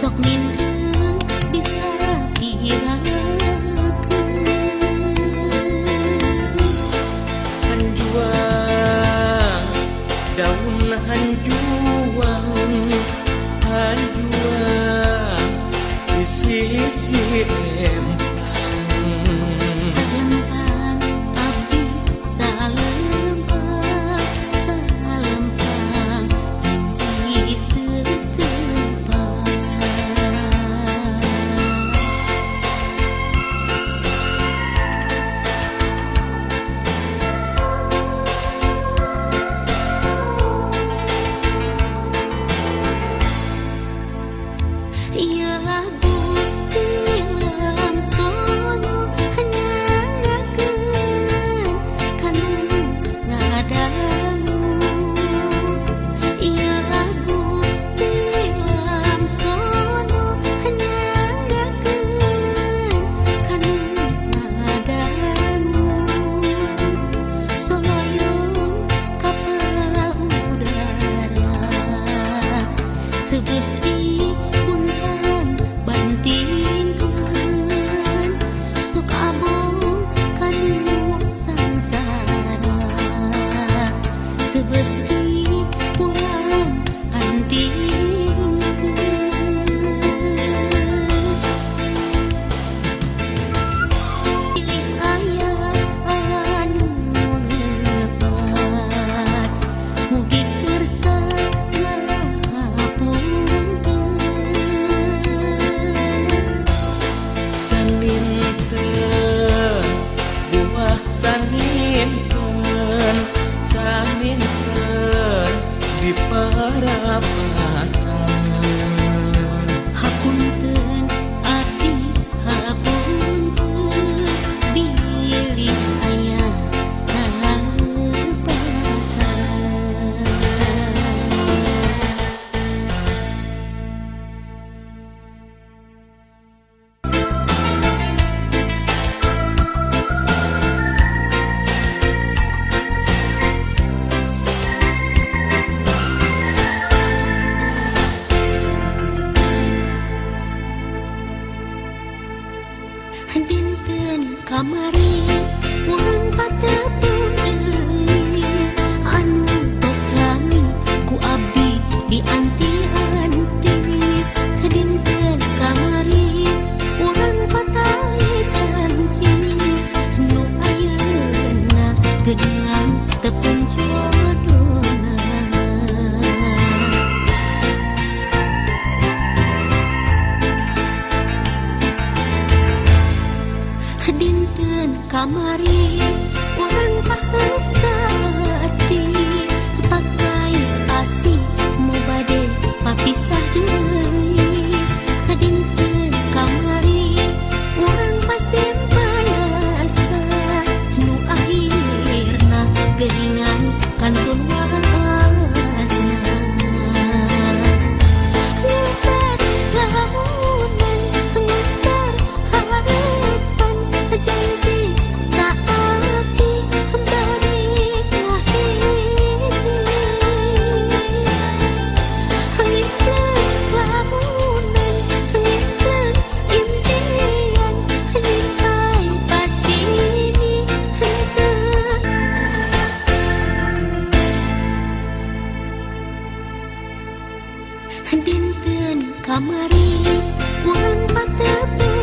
sok mindeng bisa kirakeun hanjuang daun hanjuang hanjuang di sisi empang salempang abdi salempang salempang geus teu tepang ieu lagu tilam sono hanyangakeun kanu ngadangu ieu lagu tilam sono hanyangakeun kanu ngadangu soloyong ka udara seueuh di buntang bantingkeun sok abong kanu sangsara seueuh di bulan antingkeun pilih aya anu lebat mugi kersa saninten buah saninten saninten di parapatan hapunten abdi hapunten bilih aya kalepatan dinten kamari urang patepun deui anu tos lami ku abdi dianti-anti dinten kamari urang patali janji nu ayeuna geuningan tepung jodohna dinten kamari urang paheut saati pakai asih mu bade papisah deui dinten kamari urang pasimpayasa nu akhirna geuningan kantun waasna nyebar lamunan nyebar harapan janji saati balik ngahiji ngiklan lamunan ngiklan impian nyipai pasini dinten kamari urang patepun